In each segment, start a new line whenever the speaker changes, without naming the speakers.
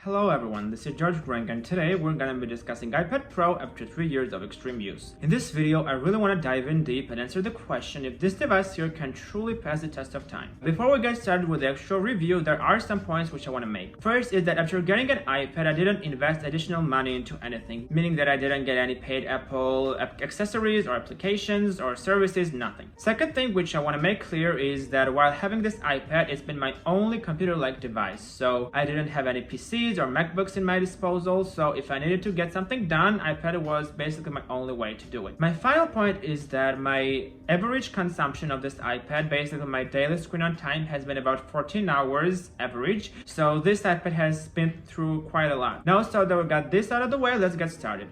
Hello everyone, this is Greng and today we're gonna be discussing iPad Pro after 3 years of extreme use. In this video, I really want to dive in deep and answer the question if this device here can truly pass the test of time. Before we get started with the actual review, there are some points which I want to make. First is that after getting an iPad, I didn't invest additional money into anything, meaning that I didn't get any paid Apple accessories or applications or services, nothing. Second thing which I want to make clear is that while having this iPad, it's been my only computer-like device, so I didn't have any PCs or MacBooks in my disposal, so if I needed to get something done, iPad was basically my only way to do it. My final point is that my average consumption of this iPad, basically my daily screen on time, has been about 14 hours average, so this iPad has been through quite a lot. Now, so that we got this out of the way, let's get started.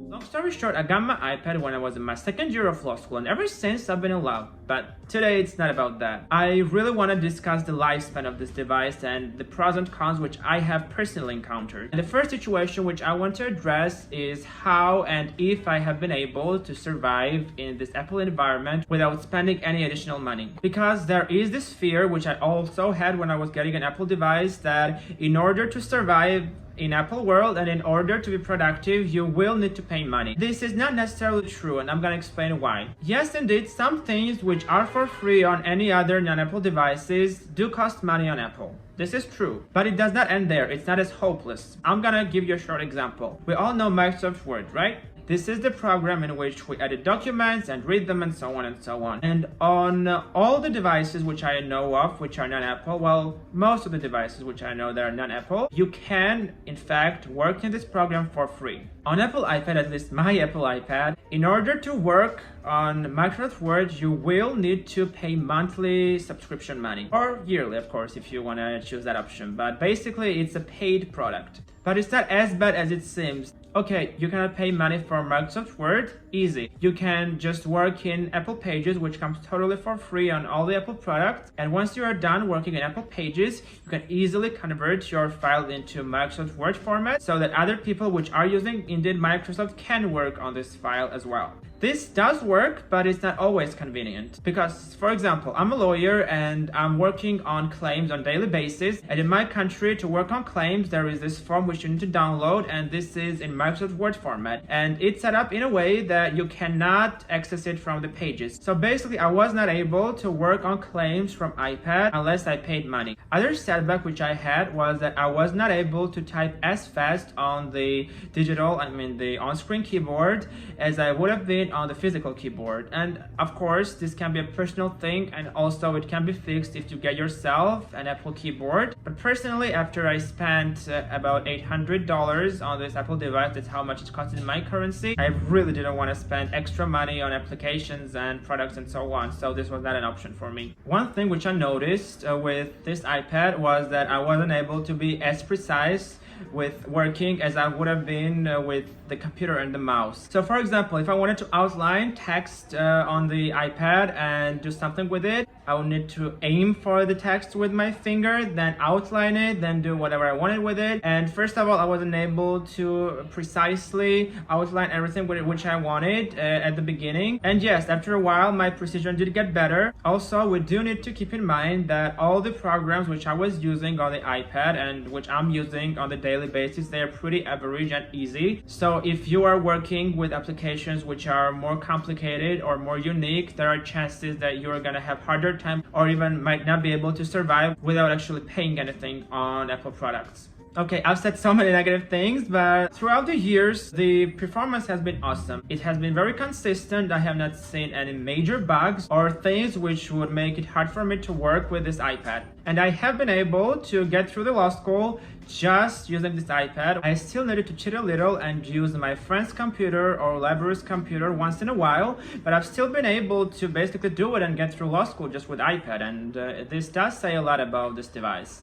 Long story short, I got my iPad when I was in my second year of law school, and ever since I've been in love. But today it's not about that. I really want to discuss the lifespan of this device and the pros and cons which I have personally encountered. And the first situation which I want to address is how and if I have been able to survive in this Apple environment without spending any additional money. Because there is this fear, which I also had when I was getting an Apple device, that in order to survive in Apple world and in order to be productive, you will need to pay money. This is not necessarily true, and I'm gonna explain why. Yes, indeed, some things which are for free on any other non-Apple devices do cost money on Apple. This is true, but it does not end there. It's not as hopeless. I'm gonna give you a short example. We all know Microsoft Word, right? This is the program in which we edit documents and read them and so on and so on. And on all the devices which I know of, which are non-Apple, well, most of the devices which I know that are non-Apple, you can, in fact, work in this program for free. On Apple iPad, at least my Apple iPad, in order to work on Microsoft Word, you will need to pay monthly subscription money. Or yearly, of course, if you want to choose that option. But basically, it's a paid product. But it's not as bad as it seems. Okay, you cannot pay money for Microsoft Word, easy. You can just work in Apple Pages, which comes totally for free on all the Apple products. And once you are done working in Apple Pages, you can easily convert your file into Microsoft Word format so that other people which are using indeed Microsoft can work on this file as well. This does work, but it's not always convenient because, for example, I'm a lawyer and I'm working on claims on a daily basis. And in my country, to work on claims, there is this form which you need to download, and this is in Microsoft Word format. And it's set up in a way that you cannot access it from the pages. So basically, I was not able to work on claims from iPad unless I paid money. Other setback which I had was that I was not able to type as fast on the the on-screen keyboard as I would have been on the physical keyboard. And of course, this can be a personal thing, and also it can be fixed if you get yourself an Apple keyboard. But personally, after I spent about $800 on this Apple device, that's how much it cost in my currency, I really didn't want to spend extra money on applications and products and so on, so this was not an option for me. One thing which I noticed with this iPad was that I wasn't able to be as precise with working as I would have been with the computer and the mouse. So for example, if I wanted to outline text on the iPad and do something with it, I would need to aim for the text with my finger, then outline it, then do whatever I wanted with it. And first of all, I wasn't able to precisely outline everything with it which I wanted at the beginning. And yes, after a while, my precision did get better. Also, we do need to keep in mind that all the programs which I was using on the iPad and which I'm using on the daily basis, they are pretty average and easy. So if you are working with applications which are more complicated or more unique, there are chances that you're gonna have harder time or even might not be able to survive without actually paying anything on Apple products. Okay, I've said so many negative things, but throughout the years, the performance has been awesome. It has been very consistent. I have not seen any major bugs or things which would make it hard for me to work with this iPad. And I have been able to get through the law school just using this iPad. I still needed to cheat a little and use my friend's computer or library's computer once in a while, but I've still been able to basically do it and get through law school just with iPad, and this does say a lot about this device.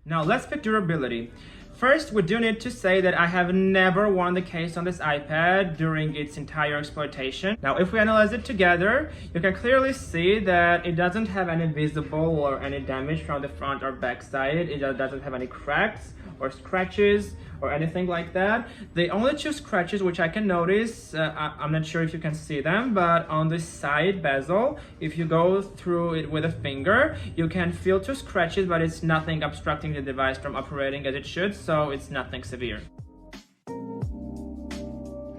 Now let's pick durability. First, we do need to say that I have never won the case on this iPad during its entire exploitation. Now, if we analyze it together, you can clearly see that it doesn't have any visible or any damage from the front or back side. It doesn't have any cracks or scratches or anything like that. The only two scratches which I can notice, I'm not sure if you can see them, but on the side bezel, if you go through it with a finger, you can feel two scratches, but it's nothing obstructing the device from operating as it should, so it's nothing severe.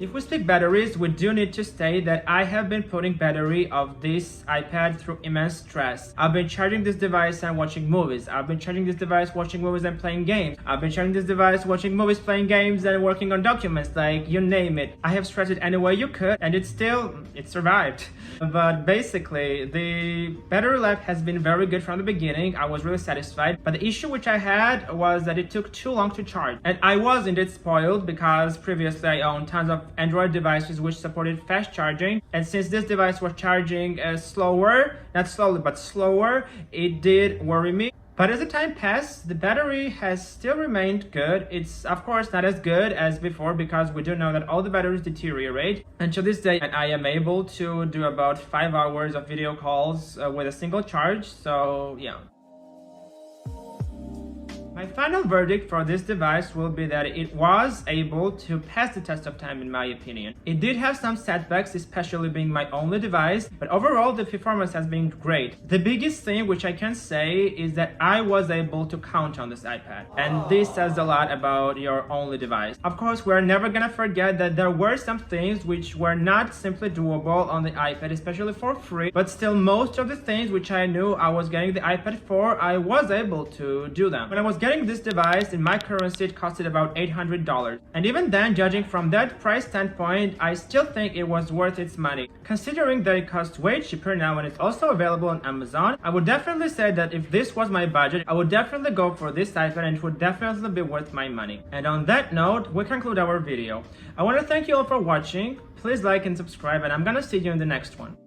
If we speak batteries, we do need to state that I have been putting battery of this iPad through immense stress. I've been charging this device and watching movies. I've been charging this device, watching movies and playing games. I've been charging this device, watching movies, playing games, and working on documents, like you name it. I have stressed it any way you could, and it survived. But basically, the battery life has been very good from the beginning. I was really satisfied. But the issue which I had was that it took too long to charge. And I was indeed spoiled because previously I owned tons of Android devices which supported fast charging, and since this device was charging slower, not slowly but slower, it did worry me. But as the time passed, the battery has still remained good. It's of course not as good as before because we do know that all the batteries deteriorate. Until this day, and I am able to do about 5 hours of video calls with a single charge, so yeah. My final verdict for this device will be that it was able to pass the test of time in my opinion. It did have some setbacks, especially being my only device, but overall the performance has been great. The biggest thing which I can say is that I was able to count on this iPad, and this says a lot about your only device. Of course, we're never gonna forget that there were some things which were not simply doable on the iPad, especially for free, but still most of the things which I knew I was getting the iPad for, I was able to do them. When I was getting this device in my currency, it costed about $800, and even then, judging from that price standpoint, I still think it was worth its money. Considering that it costs way cheaper now and it's also available on Amazon, I would definitely say that if this was my budget, I would definitely go for this iPad and it would definitely be worth my money. And on that note, we conclude our video. I want to thank you all for watching. Please like and subscribe, and I'm gonna see you in the next one.